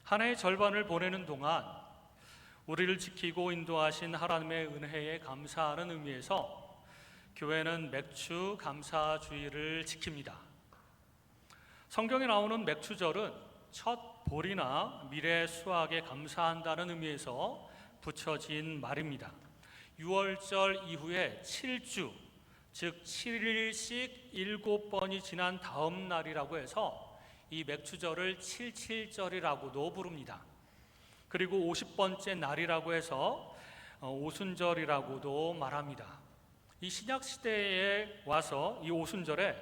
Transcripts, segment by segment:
한 해의 절반을 보내는 동안 우리를 지키고 인도하신 하나님의 은혜에 감사하는 의미에서 교회는 맥주 감사주의를 지킵니다. 성경에 나오는 맥주절은 첫 보리나 미래 수확에 감사한다는 의미에서 붙여진 말입니다. 유월절 이후에 7주, 즉 7일씩 7번이 지난 다음 날이라고 해서 이 맥주절을 77절이라고도 부릅니다. 그리고 50번째 날이라고 해서 오순절이라고도 말합니다. 이 신약 시대에 와서 이 오순절에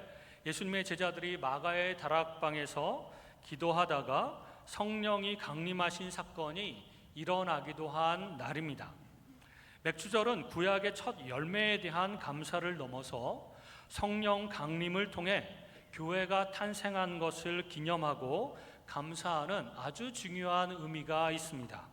예수님의 제자들이 마가의 다락방에서 기도하다가 성령이 강림하신 사건이 일어나기도 한 날입니다. 맥주절은 구약의 첫 열매에 대한 감사를 넘어서 성령 강림을 통해 교회가 탄생한 것을 기념하고 감사하는 아주 중요한 의미가 있습니다.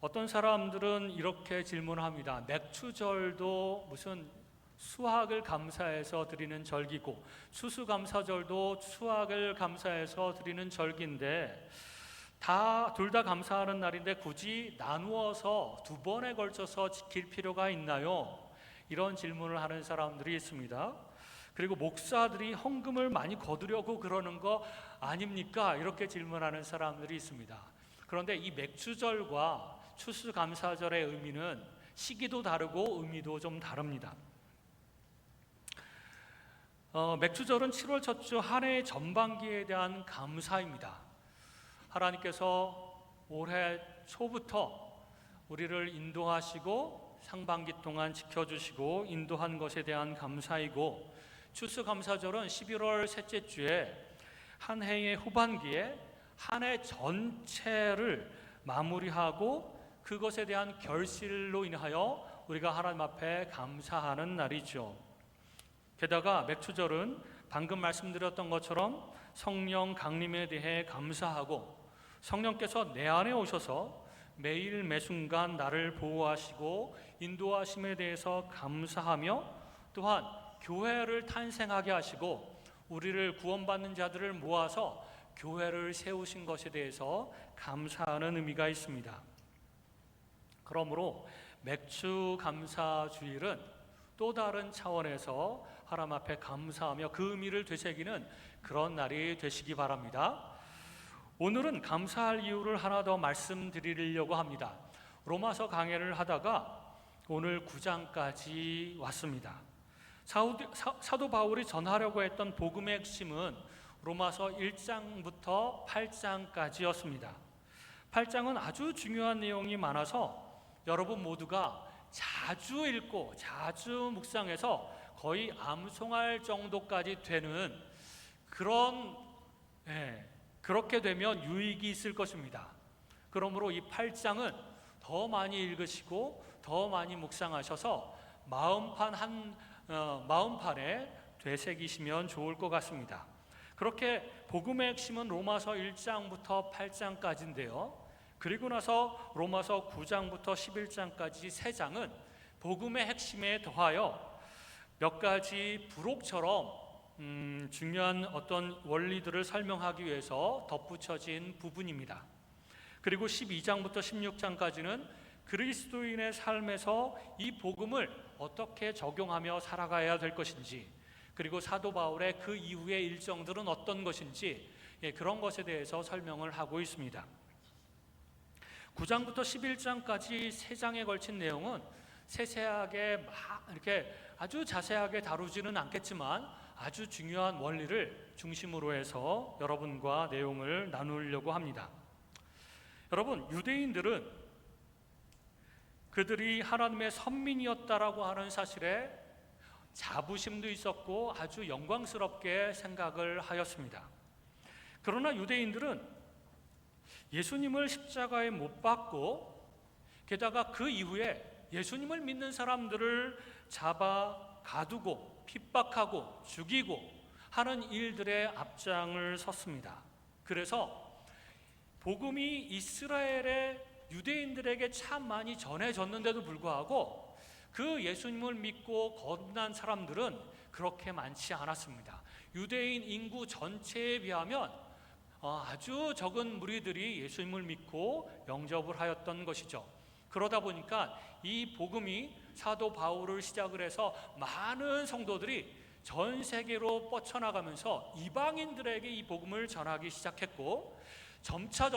어떤 사람들은 이렇게 질문합니다. 맥주절도 무슨 수확을 감사해서 드리는 절기고 추수감사절도 수확을 감사해서 드리는 절기인데 둘 다 감사하는 날인데 굳이 나누어서 두 번에 걸쳐서 지킬 필요가 있나요? 이런 질문을 하는 사람들이 있습니다. 그리고 목사들이 헌금을 많이 거두려고 그러는 거 아닙니까? 이렇게 질문하는 사람들이 있습니다. 그런데 이 맥주절과 추수감사절의 의미는 시기도 다르고 의미도 좀 다릅니다. 맥주절은 7월 첫 주 한 해의 전반기에 대한 감사입니다. 하나님께서 올해 초부터 우리를 인도하시고 상반기 동안 지켜주시고 인도한 것에 대한 감사이고, 추수감사절은 11월 셋째 주에 한 해의 후반기에 한 해 전체를 마무리하고 그것에 대한 결실로 인하여 우리가 하나님 앞에 감사하는 날이죠. 게다가 맥주절은 방금 말씀드렸던 것처럼 성령 강림에 대해 감사하고 성령께서 내 안에 오셔서 매일 매순간 나를 보호하시고 인도하심에 대해서 감사하며, 또한 교회를 탄생하게 하시고 우리를 구원받는 자들을 모아서 교회를 세우신 것에 대해서 감사하는 의미가 있습니다. 그러므로 맥주 감사주일은 또 다른 차원에서 하나님 앞에 감사하며 그 의미를 되새기는 그런 날이 되시기 바랍니다. 오늘은 감사할 이유를 하나 더 말씀드리려고 합니다. 로마서 강해를 하다가 오늘 9장까지 왔습니다. 사도 바울이 전하려고 했던 복음의 핵심은 로마서 1장부터 8장까지였습니다. 8장은 아주 중요한 내용이 많아서 여러분 모두가 자주 읽고 자주 묵상해서 거의 암송할 정도까지 되는 그렇게 되면 유익이 있을 것입니다. 그러므로 이 8장은 더 많이 읽으시고 더 많이 묵상하셔서 마음판에 되새기시면 좋을 것 같습니다. 그렇게 복음의 핵심은 로마서 1장부터 8장까지인데요. 그리고 나서 로마서 9장부터 11장까지 3장은 복음의 핵심에 더하여 몇 가지 부록처럼 중요한 어떤 원리들을 설명하기 위해서 덧붙여진 부분입니다. 그리고 12장부터 16장까지는 그리스도인의 삶에서 이 복음을 어떻게 적용하며 살아가야 될 것인지, 그리고 사도 바울의 그 이후의 일정들은 어떤 것인지, 그런 것에 대해서 설명을 하고 있습니다. 9장부터 11장까지 3장에 걸친 내용은 세세하게 이렇게 아주 자세하게 다루지는 않겠지만 아주 중요한 원리를 중심으로 해서 여러분과 내용을 나누려고 합니다. 여러분, 유대인들은 그들이 하나님의 선민이었다라고 하는 사실에 자부심도 있었고 아주 영광스럽게 생각을 하였습니다. 그러나 유대인들은 예수님을 십자가에 못 박고 게다가 그 이후에 예수님을 믿는 사람들을 잡아 가두고 핍박하고 죽이고 하는 일들의 앞장을 섰습니다. 그래서 복음이 이스라엘의 유대인들에게 참 많이 전해졌는데도 불구하고 그 예수님을 믿고 거듭난 사람들은 그렇게 많지 않았습니다. 유대인 인구 전체에 비하면 아주 적은 무리들이 예수님을 믿고 영접을 하였던 것이죠. 그러다 보니까 이 복음이 사도 바울을 시작을 해서 많은 성도들이 전 세계로 뻗쳐나가면서 이방인들에게 이 복음을 전하기 시작했고, 점차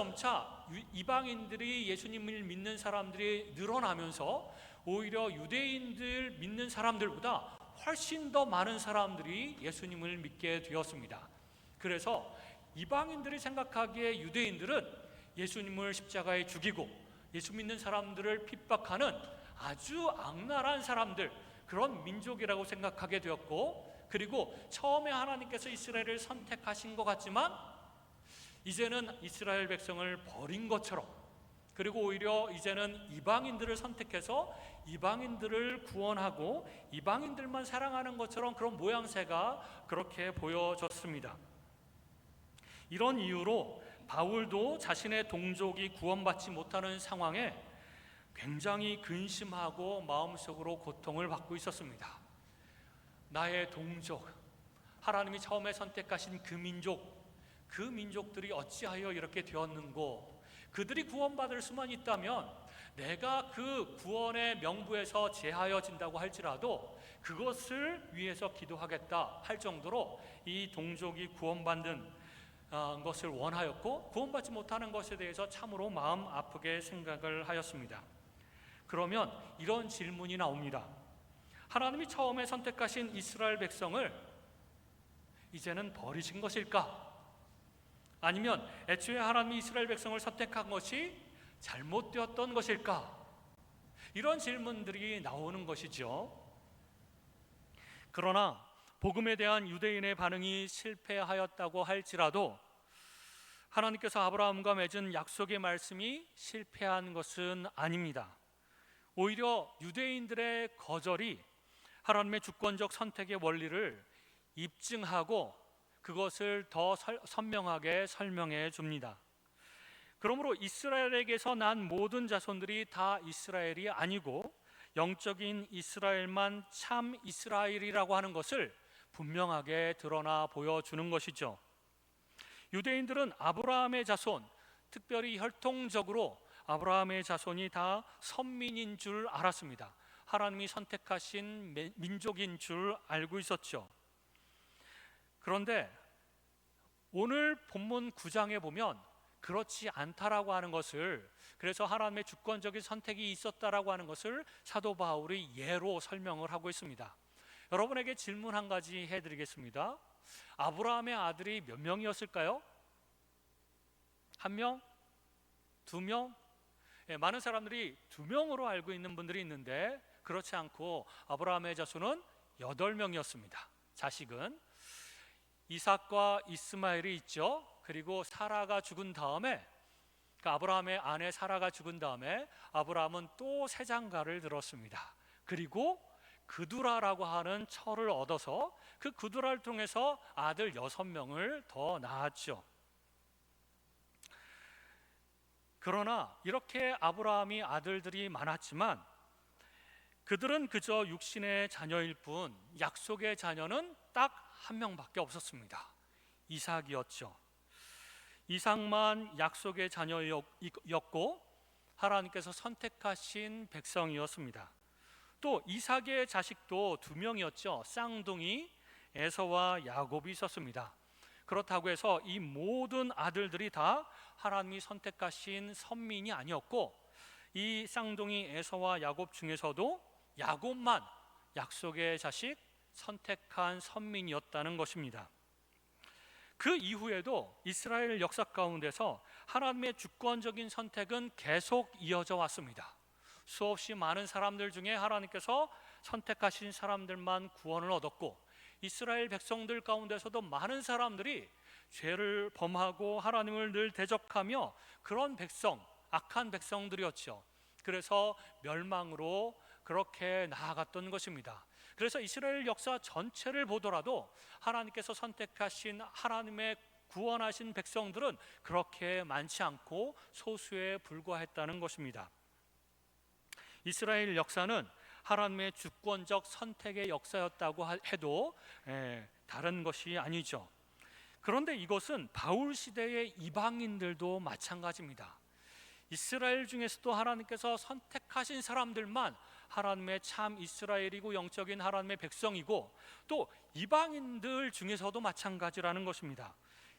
이방인들이 예수님을 믿는 사람들이 늘어나면서 오히려 유대인들 믿는 사람들보다 훨씬 더 많은 사람들이 예수님을 믿게 되었습니다. 그래서 이방인들이 생각하기에 유대인들은 예수님을 십자가에 죽이고 예수 믿는 사람들을 핍박하는 아주 악랄한 사람들, 그런 민족이라고 생각하게 되었고, 그리고 처음에 하나님께서 이스라엘을 선택하신 것 같지만 이제는 이스라엘 백성을 버린 것처럼, 그리고 오히려 이제는 이방인들을 선택해서 이방인들을 구원하고 이방인들만 사랑하는 것처럼 그런 모양새가 그렇게 보여졌습니다. 이런 이유로 바울도 자신의 동족이 구원받지 못하는 상황에 굉장히 근심하고 마음속으로 고통을 받고 있었습니다. 나의 동족, 하나님이 처음에 선택하신 그 민족들이 어찌하여 이렇게 되었는고, 그들이 구원받을 수만 있다면 내가 그 구원의 명부에서 제하여진다고 할지라도 그것을 위해서 기도하겠다 할 정도로 이 동족이 구원받는 것을 원하였고, 구원받지 못하는 것에 대해서 참으로 마음 아프게 생각을 하였습니다. 그러면 이런 질문이 나옵니다. 하나님이 처음에 선택하신 이스라엘 백성을 이제는 버리신 것일까? 아니면 애초에 하나님이 이스라엘 백성을 선택한 것이 잘못되었던 것일까? 이런 질문들이 나오는 것이죠. 그러나 복음에 대한 유대인의 반응이 실패하였다고 할지라도 하나님께서 아브라함과 맺은 약속의 말씀이 실패한 것은 아닙니다. 오히려 유대인들의 거절이 하나님의 주권적 선택의 원리를 입증하고 그것을 더 선명하게 설명해 줍니다. 그러므로 이스라엘에게서 난 모든 자손들이 다 이스라엘이 아니고 영적인 이스라엘만 참 이스라엘이라고 하는 것을 분명하게 드러나 보여주는 것이죠. 유대인들은 아브라함의 자손, 특별히 혈통적으로 아브라함의 자손이 다 선민인 줄 알았습니다. 하나님이 선택하신 민족인 줄 알고 있었죠. 그런데 오늘 본문 9장에 보면 그렇지 않다라고 하는 것을, 그래서 하나님의 주권적인 선택이 있었다라고 하는 것을 사도 바울이 예로 설명을 하고 있습니다. 여러분에게 질문 한 가지 해드리겠습니다. 아브라함의 아들이 몇 명이었을까요? 1명? 2명? 많은 사람들이 2명으로 알고 있는 분들이 있는데 그렇지 않고 아브라함의 자손은 8명이었습니다. 자식은 이삭과 이스마엘이 있죠. 그리고 사라가 죽은 다음에, 그러니까 아브라함의 아내 사라가 죽은 다음에 아브라함은 또 새 장가를 들었습니다. 그리고 그두라라고 하는 처를 얻어서 그 그두라를 통해서 아들 6명을 더 낳았죠. 그러나 이렇게 아브라함이 아들들이 많았지만 그들은 그저 육신의 자녀일 뿐 약속의 자녀는 딱 1명밖에 없었습니다. 이삭이었죠. 이삭만 약속의 자녀였고 하나님께서 선택하신 백성이었습니다. 또 이삭의 자식도 2명이었죠. 쌍둥이 에서와 야곱이 있었습니다. 그렇다고 해서 이 모든 아들들이 다 하나님이 선택하신 선민이 아니었고, 이 쌍둥이 에서와 야곱 중에서도 야곱만 약속의 자식, 선택한 선민이었다는 것입니다. 그 이후에도 이스라엘 역사 가운데서 하나님의 주권적인 선택은 계속 이어져 왔습니다. 수없이 많은 사람들 중에 하나님께서 선택하신 사람들만 구원을 얻었고, 이스라엘 백성들 가운데서도 많은 사람들이 죄를 범하고 하나님을 늘 대적하며 그런 백성, 악한 백성들이었죠. 그래서 멸망으로 그렇게 나아갔던 것입니다. 그래서 이스라엘 역사 전체를 보더라도 하나님께서 선택하신 하나님의 구원하신 백성들은 그렇게 많지 않고 소수에 불과했다는 것입니다. 이스라엘 역사는 하나님의 주권적 선택의 역사였다고 해도 다른 것이 아니죠. 그런데 이것은 바울 시대의 이방인들도 마찬가지입니다. 이스라엘 중에서도 하나님께서 선택하신 사람들만 하나님의 참 이스라엘이고 영적인 하나님의 백성이고, 또 이방인들 중에서도 마찬가지라는 것입니다.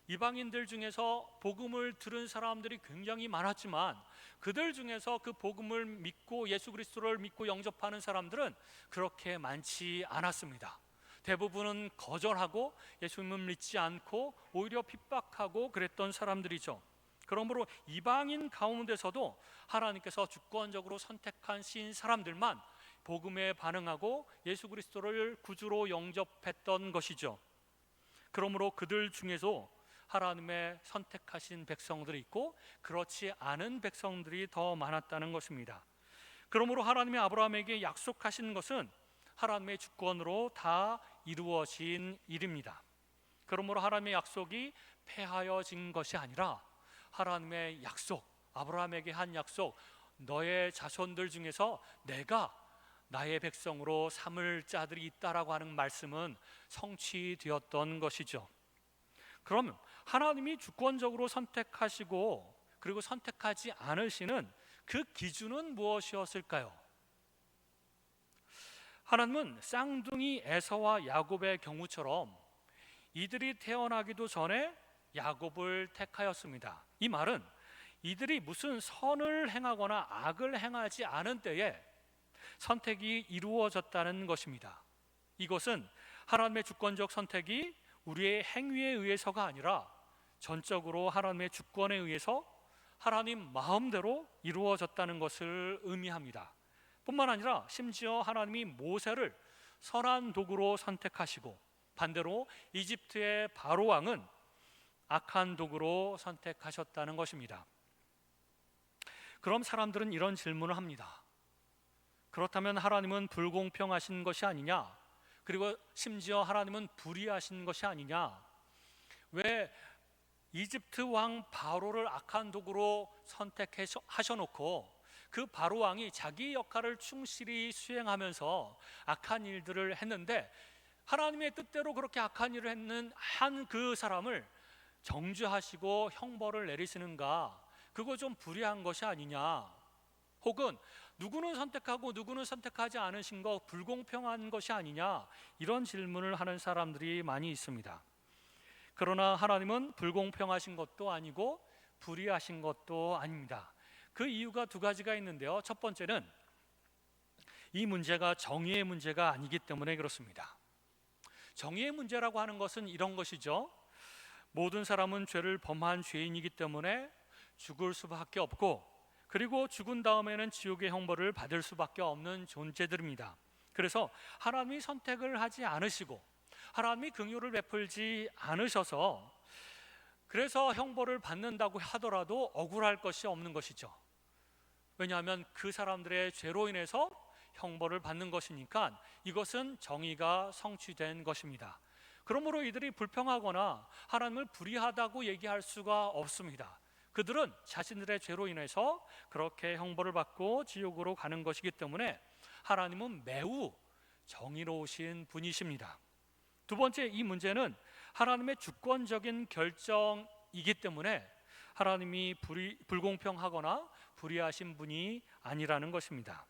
이방인들 중에서 복음을 들은 사람들이 굉장히 많았지만 그들 중에서 그 복음을 믿고 예수 그리스도를 믿고 영접하는 사람들은 그렇게 많지 않았습니다. 대부분은 거절하고 예수님을 믿지 않고 오히려 핍박하고 그랬던 사람들이죠. 그러므로 이방인 가운데서도 하나님께서 주권적으로 선택하신 사람들만 복음에 반응하고 예수 그리스도를 구주로 영접했던 것이죠. 그러므로 그들 중에서 하나님의 선택하신 백성들이 있고 그렇지 않은 백성들이 더 많았다는 것입니다. 그러므로 하나님이 아브라함에게 약속하신 것은 하나님의 주권으로 다 이루어진 일입니다. 그러므로 하나님의 약속이 폐하여진 것이 아니라 하나님의 약속, 아브라함에게 한 약속, 너의 자손들 중에서 내가 나의 백성으로 삼을 자들이 있다라고 하는 말씀은 성취되었던 것이죠. 그럼 하나님이 주권적으로 선택하시고 그리고 선택하지 않으시는 그 기준은 무엇이었을까요? 하나님은 쌍둥이 에서와 야곱의 경우처럼 이들이 태어나기도 전에 야곱을 택하였습니다. 이 말은 이들이 무슨 선을 행하거나 악을 행하지 않은 때에 선택이 이루어졌다는 것입니다. 이것은 하나님의 주권적 선택이 우리의 행위에 의해서가 아니라 전적으로 하나님의 주권에 의해서 하나님 마음대로 이루어졌다는 것을 의미합니다. 뿐만 아니라 심지어 하나님이 모세를 선한 도구로 선택하시고 반대로 이집트의 바로 왕은 악한 도구로 선택하셨다는 것입니다. 그럼 사람들은 이런 질문을 합니다. 그렇다면 하나님은 불공평하신 것이 아니냐? 그리고 심지어 하나님은 불의하신 것이 아니냐? 왜 이집트 왕 바로를 악한 도구로 선택하셔놓고 그 바로 왕이 자기 역할을 충실히 수행하면서 악한 일들을 했는데 하나님의 뜻대로 그렇게 악한 일을 했는 한 그 사람을 정죄하시고 형벌을 내리시는가? 그거 좀 불의한 것이 아니냐? 혹은 누구는 선택하고 누구는 선택하지 않으신 거 불공평한 것이 아니냐? 이런 질문을 하는 사람들이 많이 있습니다. 그러나 하나님은 불공평하신 것도 아니고 불의하신 것도 아닙니다. 그 이유가 두 가지가 있는데요. 첫 번째는 이 문제가 정의의 문제가 아니기 때문에 그렇습니다. 정의의 문제라고 하는 것은 이런 것이죠. 모든 사람은 죄를 범한 죄인이기 때문에 죽을 수밖에 없고 그리고 죽은 다음에는 지옥의 형벌을 받을 수밖에 없는 존재들입니다. 그래서 하나님이 선택을 하지 않으시고 하나님이 긍휼을 베풀지 않으셔서 그래서 형벌을 받는다고 하더라도 억울할 것이 없는 것이죠. 왜냐하면 그 사람들의 죄로 인해서 형벌을 받는 것이니까 이것은 정의가 성취된 것입니다. 그러므로 이들이 불평하거나 하나님을 불의하다고 얘기할 수가 없습니다. 그들은 자신들의 죄로 인해서 그렇게 형벌을 받고 지옥으로 가는 것이기 때문에 하나님은 매우 정의로우신 분이십니다. 두 번째, 이 문제는 하나님의 주권적인 결정이기 때문에 하나님이 불공평하거나 불의하신 분이 아니라는 것입니다.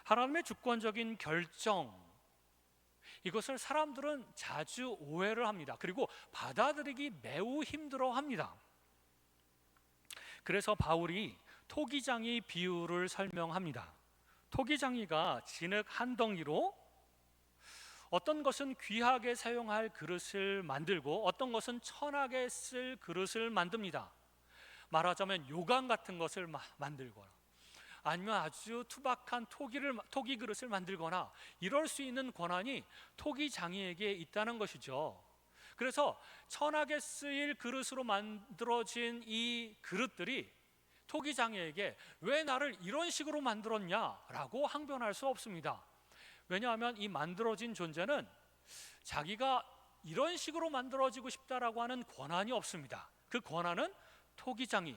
하나님의 주권적인 결정, 이것을 사람들은 자주 오해를 합니다. 그리고 받아들이기 매우 힘들어합니다. 그래서 바울이 토기장이 비유를 설명합니다. 토기장이가 진흙 한 덩이로 어떤 것은 귀하게 사용할 그릇을 만들고 어떤 것은 천하게 쓸 그릇을 만듭니다. 말하자면 요강 같은 것을 만들거나 아니면 아주 투박한 토기 그릇을 만들거나 이럴 수 있는 권한이 토기장이에게 있다는 것이죠. 그래서 천하게 쓰일 그릇으로 만들어진 이 그릇들이 토기장이에게 왜 나를 이런 식으로 만들었냐라고 항변할 수 없습니다. 왜냐하면 이 만들어진 존재는 자기가 이런 식으로 만들어지고 싶다라고 하는 권한이 없습니다. 그 권한은 토기장이,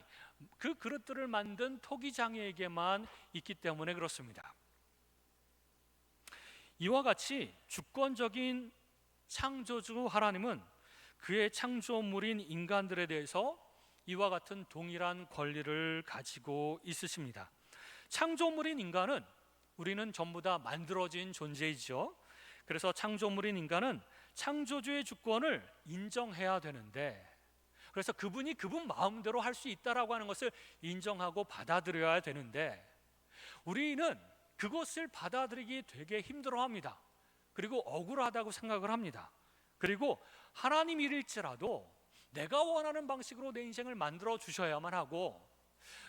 그 그릇들을 만든 토기장이에게만 있기 때문에 그렇습니다. 이와 같이 주권적인 창조주 하나님은 그의 창조물인 인간들에 대해서 이와 같은 동일한 권리를 가지고 있으십니다. 창조물인 인간은 우리는 전부 다 만들어진 존재이죠. 그래서 창조물인 인간은 창조주의 주권을 인정해야 되는데, 그래서 그분이 그분 마음대로 할 수 있다라고 하는 것을 인정하고 받아들여야 되는데, 우리는 그것을 받아들이기 되게 힘들어합니다. 그리고 억울하다고 생각을 합니다. 그리고 하나님 일일지라도 내가 원하는 방식으로 내 인생을 만들어 주셔야만 하고,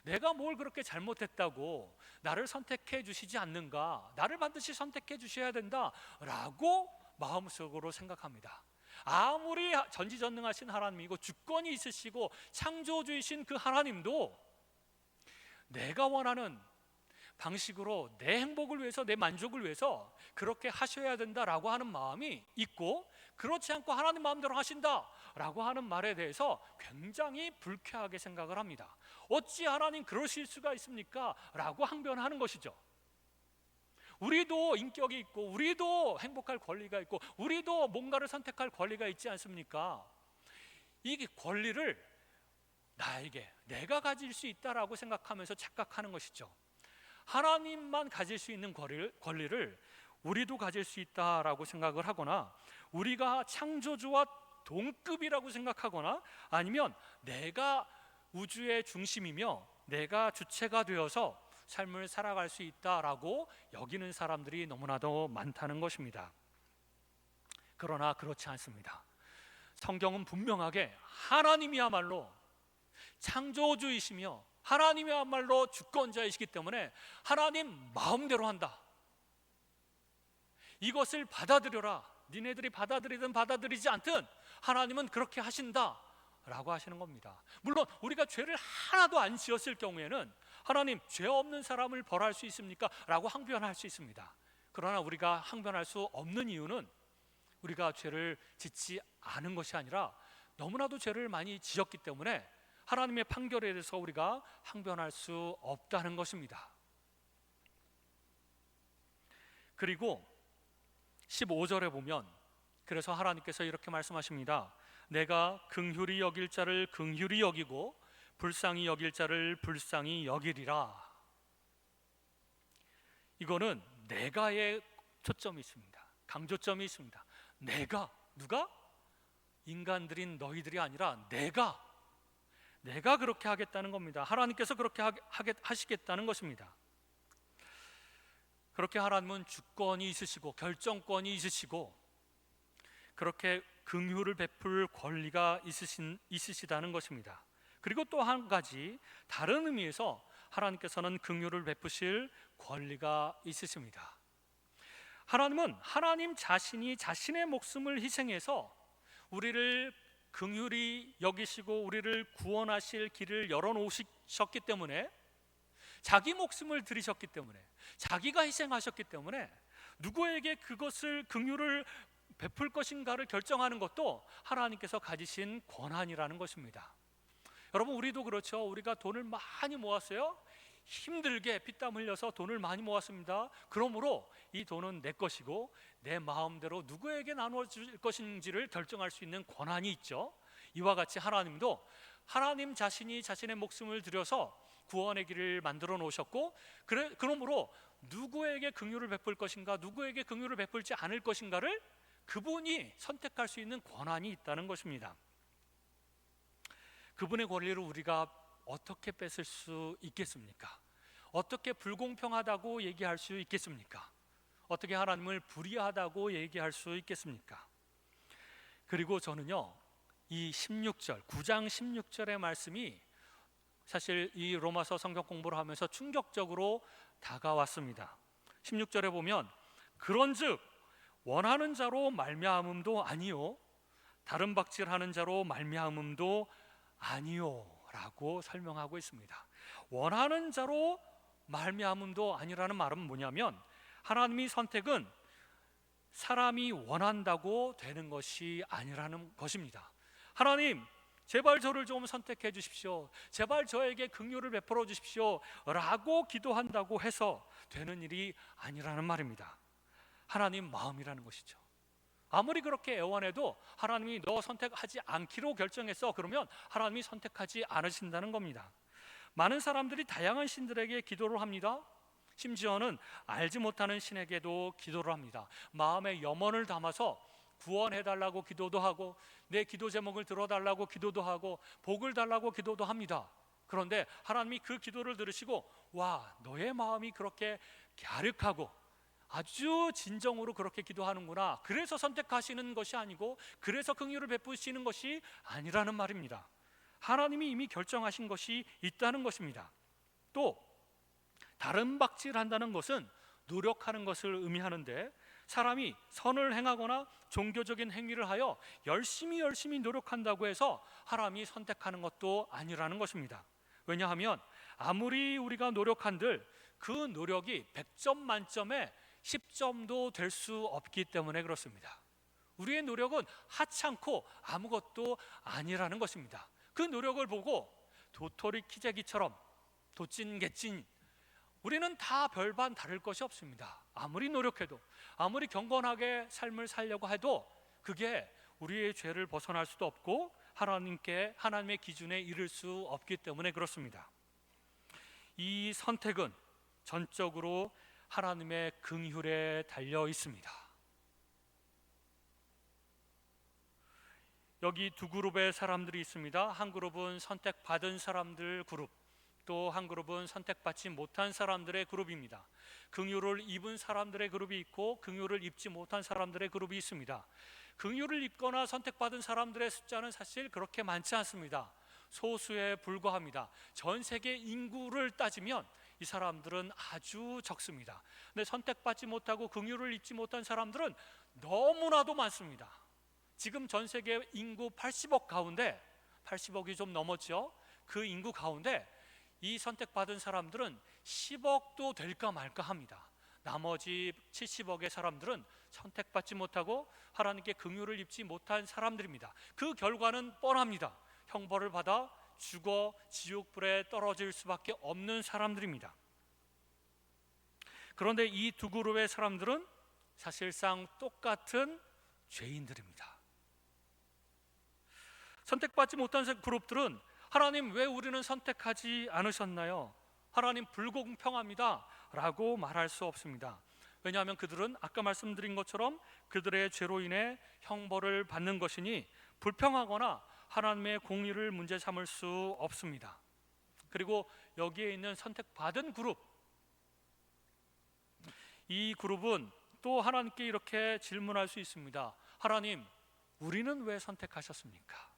내가 뭘 그렇게 잘못했다고 나를 선택해 주시지 않는가, 나를 반드시 선택해 주셔야 된다라고 마음속으로 생각합니다. 아무리 전지전능하신 하나님이고 주권이 있으시고 창조주이신 그 하나님도 내가 원하는 방식으로 내 행복을 위해서, 내 만족을 위해서 그렇게 하셔야 된다라고 하는 마음이 있고, 그렇지 않고 하나님 마음대로 하신다라고 하는 말에 대해서 굉장히 불쾌하게 생각을 합니다. 어찌 하나님 그러실 수가 있습니까? 라고 항변하는 것이죠. 우리도 인격이 있고, 우리도 행복할 권리가 있고, 우리도 뭔가를 선택할 권리가 있지 않습니까? 이 권리를 나에게, 내가 가질 수 있다라고 생각하면서 착각하는 것이죠. 하나님만 가질 수 있는 권리를 우리도 가질 수 있다라고 생각을 하거나, 우리가 창조주와 동급이라고 생각하거나, 아니면 내가 우주의 중심이며 내가 주체가 되어서 삶을 살아갈 수 있다라고 여기는 사람들이 너무나도 많다는 것입니다. 그러나 그렇지 않습니다. 성경은 분명하게 하나님이야말로 창조주이시며 하나님이야말로 주권자이시기 때문에 하나님 마음대로 한다, 이것을 받아들여라, 니네들이 받아들이든 받아들이지 않든 하나님은 그렇게 하신다 라고 하시는 겁니다. 물론 우리가 죄를 하나도 안 지었을 경우에는 하나님, 죄 없는 사람을 벌할 수 있습니까? 라고 항변할 수 있습니다. 그러나 우리가 항변할 수 없는 이유는 우리가 죄를 짓지 않은 것이 아니라 너무나도 죄를 많이 지었기 때문에 하나님의 판결에 대해서 우리가 항변할 수 없다는 것입니다. 그리고 15절에 보면, 그래서 하나님께서 이렇게 말씀하십니다. 내가 긍휼히 여길 자를 긍휼히 여기고 불쌍히 여길 자를 불쌍히 여기리라. 이거는 내가의 초점이 있습니다. 강조점이 있습니다. 내가, 누가? 인간들인 너희들이 아니라 내가 그렇게 하겠다는 겁니다. 하나님께서 그렇게 하시겠다는 것입니다. 그렇게 하나님은 주권이 있으시고 결정권이 있으시고 그렇게 긍휼을 베풀 권리가 있으시다는 것입니다. 그리고 또 한 가지 다른 의미에서 하나님께서는 긍휼을 베푸실 권리가 있으십니다. 하나님은 하나님 자신이 자신의 목숨을 희생해서 우리를 긍휼히 여기시고 우리를 구원하실 길을 열어놓으셨기 때문에, 자기 목숨을 들이셨기 때문에, 자기가 희생하셨기 때문에 누구에게 그것을 긍휼을 베풀 것인가를 결정하는 것도 하나님께서 가지신 권한이라는 것입니다. 여러분, 우리도 그렇죠. 우리가 돈을 많이 모았어요. 힘들게 피땀 흘려서 돈을 많이 모았습니다. 그러므로 이 돈은 내 것이고 내 마음대로 누구에게 나눠줄 것인지를 결정할 수 있는 권한이 있죠. 이와 같이 하나님도 하나님 자신이 자신의 목숨을 들여서 구원의 길을 만들어 놓으셨고, 그러므로 누구에게 긍휼을 베풀 것인가, 누구에게 긍휼을 베풀지 않을 것인가를 그분이 선택할 수 있는 권한이 있다는 것입니다. 그분의 권리를 우리가 어떻게 뺏을 수 있겠습니까? 어떻게 불공평하다고 얘기할 수 있겠습니까? 어떻게 하나님을 불의하다고 얘기할 수 있겠습니까? 그리고 저는요, 이 16절, 9장 16절의 말씀이 사실 이 로마서 성경 공부를 하면서 충격적으로 다가왔습니다. 16절에 보면, 그런즉 원하는 자로 말미암음도 아니요 다른 박질하는 자로 말미암음도 아니요 라고 설명하고 있습니다. 원하는 자로 말미암음도 아니라는 말은 뭐냐면, 하나님의 선택은 사람이 원한다고 되는 것이 아니라는 것입니다. 하나님, 제발 저를 좀 선택해 주십시오, 제발 저에게 긍휼을 베풀어 주십시오 라고 기도한다고 해서 되는 일이 아니라는 말입니다. 하나님 마음이라는 것이죠. 아무리 그렇게 애원해도 하나님이 너 선택하지 않기로 결정했어, 그러면 하나님이 선택하지 않으신다는 겁니다. 많은 사람들이 다양한 신들에게 기도를 합니다. 심지어는 알지 못하는 신에게도 기도를 합니다. 마음에 염원을 담아서 구원해달라고 기도도 하고, 내 기도 제목을 들어달라고 기도도 하고, 복을 달라고 기도도 합니다. 그런데 하나님이 그 기도를 들으시고, 와, 너의 마음이 그렇게 갸륵하고 아주 진정으로 그렇게 기도하는구나, 그래서 선택하시는 것이 아니고, 그래서 긍휼을 베푸시는 것이 아니라는 말입니다. 하나님이 이미 결정하신 것이 있다는 것입니다. 또 다른 박질한다는 것은 노력하는 것을 의미하는데, 사람이 선을 행하거나 종교적인 행위를 하여 열심히 노력한다고 해서 하나님이 선택하는 것도 아니라는 것입니다. 왜냐하면 아무리 우리가 노력한들 그 노력이 100점 만점에 10점도 될 수 없기 때문에 그렇습니다. 우리의 노력은 하찮고 아무것도 아니라는 것입니다. 그 노력을 보고 도토리 키재기처럼 도찐개찐 우리는 다 별반 다를 것이 없습니다. 아무리 노력해도, 아무리 경건하게 삶을 살려고 해도 그게 우리의 죄를 벗어날 수도 없고 하나님의 기준에 이를 수 없기 때문에 그렇습니다. 이 선택은 전적으로 하나님의 긍휼에 달려 있습니다. 여기 두 그룹의 사람들이 있습니다. 한 그룹은 선택받은 사람들 그룹, 또 한 그룹은 선택받지 못한 사람들의 그룹입니다. 긍휼을 입은 사람들의 그룹이 있고 긍휼을 입지 못한 사람들의 그룹이 있습니다. 긍휼을 입거나 선택받은 사람들의 숫자는 사실 그렇게 많지 않습니다. 소수에 불과합니다. 전 세계 인구를 따지면 이 사람들은 아주 적습니다. 근데 선택받지 못하고 긍휼을 입지 못한 사람들은 너무나도 많습니다. 지금 전 세계 인구 80억 가운데, 80억이 좀 넘었죠. 그 인구 가운데 이 선택받은 사람들은 10억도 될까 말까 합니다. 나머지 70억의 사람들은 선택받지 못하고 하나님께 긍휼을 입지 못한 사람들입니다. 그 결과는 뻔합니다. 형벌을 받아 죽어 지옥불에 떨어질 수밖에 없는 사람들입니다. 그런데 이 두 그룹의 사람들은 사실상 똑같은 죄인들입니다. 선택받지 못한 그룹들은 하나님, 왜 우리는 선택하지 않으셨나요? 하나님 불공평합니다 라고 말할 수 없습니다. 왜냐하면 그들은 아까 말씀드린 것처럼 그들의 죄로 인해 형벌을 받는 것이니 불평하거나 하나님의 공의를 문제 삼을 수 없습니다. 그리고 여기에 있는 선택받은 그룹, 이 그룹은 또 하나님께 이렇게 질문할 수 있습니다. 하나님, 우리는 왜 선택하셨습니까?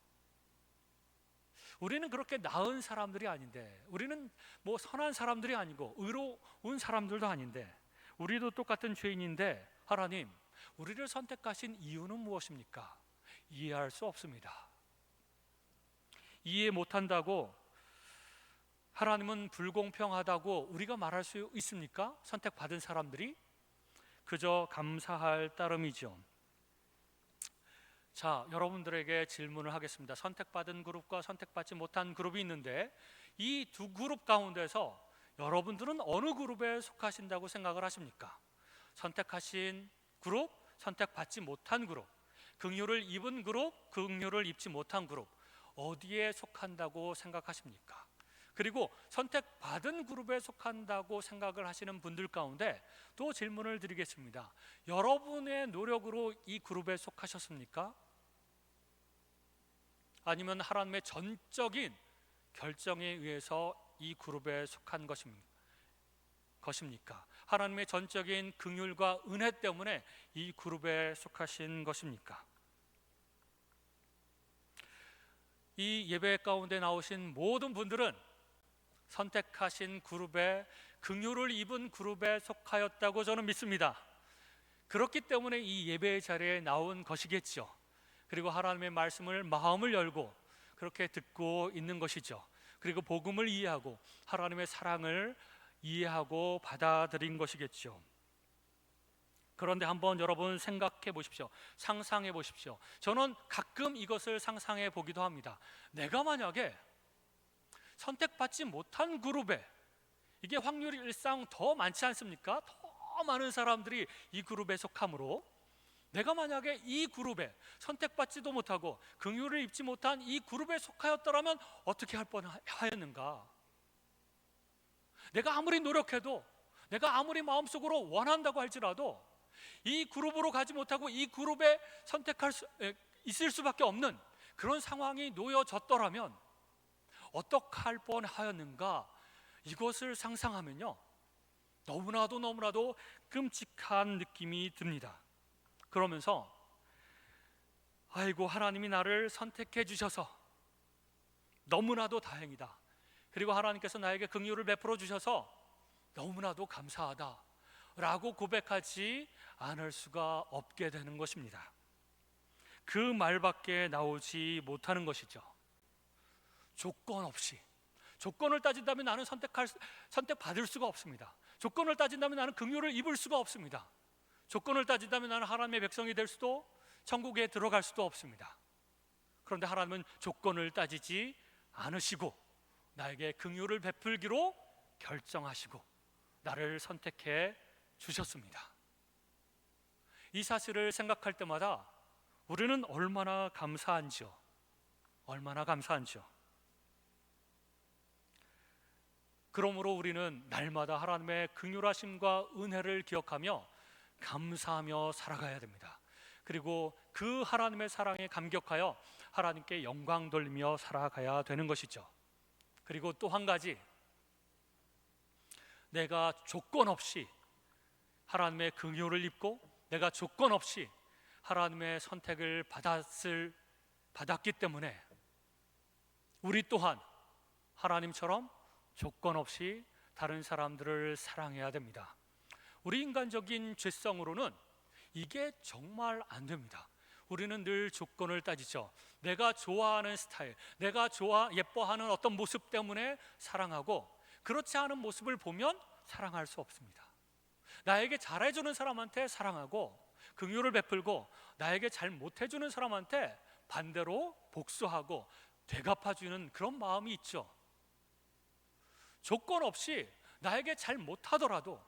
우리는 그렇게 나은 사람들이 아닌데, 우리는 뭐 선한 사람들이 아니고 의로운 사람들도 아닌데, 우리도 똑같은 죄인인데 하나님, 우리를 선택하신 이유는 무엇입니까? 이해할 수 없습니다. 이해 못한다고, 하나님은 불공평하다고 우리가 말할 수 있습니까? 선택받은 사람들이 그저 감사할 따름이죠. 자, 여러분들에게 질문을 하겠습니다. 선택받은 그룹과 선택받지 못한 그룹이 있는데, 이 두 그룹 가운데서 여러분들은 어느 그룹에 속하신다고 생각을 하십니까? 선택하신 그룹, 선택받지 못한 그룹, 긍휼을 입은 그룹, 긍휼을 입지 못한 그룹, 어디에 속한다고 생각하십니까? 그리고 선택받은 그룹에 속한다고 생각을 하시는 분들 가운데 또 질문을 드리겠습니다. 여러분의 노력으로 이 그룹에 속하셨습니까? 아니면 하나님의 전적인 결정에 의해서 이 그룹에 속한 것입니까? 하나님의 전적인 긍휼과 은혜 때문에 이 그룹에 속하신 것입니까? 이 예배 가운데 나오신 모든 분들은 선택하신 그룹에, 긍휼을 입은 그룹에 속하였다고 저는 믿습니다. 그렇기 때문에 이 예배의 자리에 나온 것이겠죠. 그리고 하나님의 말씀을 마음을 열고 그렇게 듣고 있는 것이죠. 그리고 복음을 이해하고 하나님의 사랑을 이해하고 받아들인 것이겠죠. 그런데 한번 여러분 생각해 보십시오. 상상해 보십시오. 저는 가끔 이것을 상상해 보기도 합니다. 내가 만약에 선택받지 못한 그룹에, 이게 확률이 일상 더 많지 않습니까? 더 많은 사람들이 이 그룹에 속함으로 내가 만약에 이 그룹에 선택받지도 못하고 긍휼을 입지 못한 이 그룹에 속하였더라면 어떻게 할 뻔하였는가? 내가 아무리 노력해도, 내가 아무리 마음속으로 원한다고 할지라도 이 그룹으로 가지 못하고 이 그룹에 있을 수밖에 없는 그런 상황이 놓여졌더라면 어떻게 할 뻔하였는가? 이것을 상상하면요, 너무나도 끔찍한 느낌이 듭니다. 그러면서 아이고, 하나님이 나를 선택해 주셔서 너무나도 다행이다. 그리고 하나님께서 나에게 긍휼을 베풀어 주셔서 너무나도 감사하다 라고 고백하지 않을 수가 없게 되는 것입니다. 그 말밖에 나오지 못하는 것이죠. 조건 없이, 조건을 따진다면 나는 선택받을 수가 없습니다. 조건을 따진다면 나는 긍휼을 입을 수가 없습니다. 조건을 따진다면 나는 하나님의 백성이 될 수도, 천국에 들어갈 수도 없습니다. 그런데 하나님은 조건을 따지지 않으시고 나에게 긍휼을 베풀기로 결정하시고 나를 선택해 주셨습니다. 이 사실을 생각할 때마다 우리는 얼마나 감사한지요. 그러므로 우리는 날마다 하나님의 긍휼하심과 은혜를 기억하며 감사하며 살아가야 됩니다. 그리고 그 하나님의 사랑에 감격하여 하나님께 영광 돌리며 살아가야 되는 것이죠. 그리고 또 한 가지, 내가 조건 없이 하나님의 긍휼을 입고 내가 조건 없이 하나님의 선택을 받았기 때문에 우리 또한 하나님처럼 조건 없이 다른 사람들을 사랑해야 됩니다. 우리 인간적인 죄성으로는 이게 정말 안 됩니다. 우리는 늘 조건을 따지죠. 내가 좋아하는 스타일, 내가 예뻐하는 어떤 모습 때문에 사랑하고, 그렇지 않은 모습을 보면 사랑할 수 없습니다. 나에게 잘해주는 사람한테 사랑하고 긍휼을 베풀고, 나에게 잘 못해주는 사람한테 반대로 복수하고 되갚아주는 그런 마음이 있죠. 조건 없이 나에게 잘 못하더라도,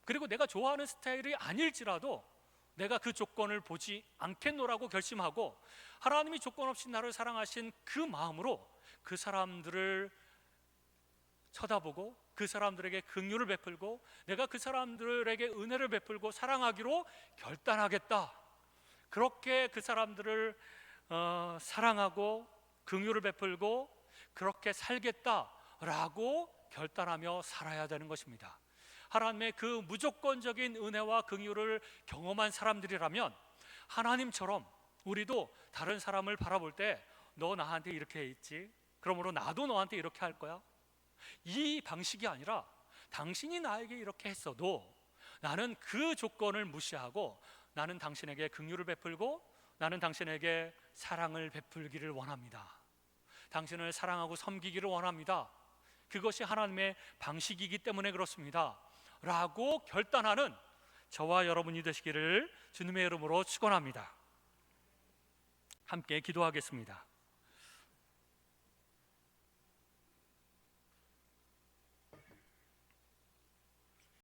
그리고 내가 좋아하는 스타일이 아닐지라도 내가 그 조건을 보지 않겠노라고 결심하고 하나님이 조건 없이 나를 사랑하신 그 마음으로 그 사람들을 쳐다보고 그 사람들에게 긍휼을 베풀고 내가 그 사람들에게 은혜를 베풀고 사랑하기로 결단하겠다. 그렇게 그 사람들을 사랑하고 긍휼을 베풀고 그렇게 살겠다라고 결단하며 살아야 되는 것입니다. 하나님의 그 무조건적인 은혜와 긍휼을 경험한 사람들이라면 하나님처럼 우리도 다른 사람을 바라볼 때 너 나한테 이렇게 했지, 그러므로 나도 너한테 이렇게 할 거야, 이 방식이 아니라 당신이 나에게 이렇게 했어도 나는 그 조건을 무시하고 나는 당신에게 긍휼을 베풀고 나는 당신에게 사랑을 베풀기를 원합니다. 당신을 사랑하고 섬기기를 원합니다. 그것이 하나님의 방식이기 때문에 그렇습니다 라고 결단하는 저와 여러분이 되시기를 주님의 이름으로 축원합니다. 함께 기도하겠습니다.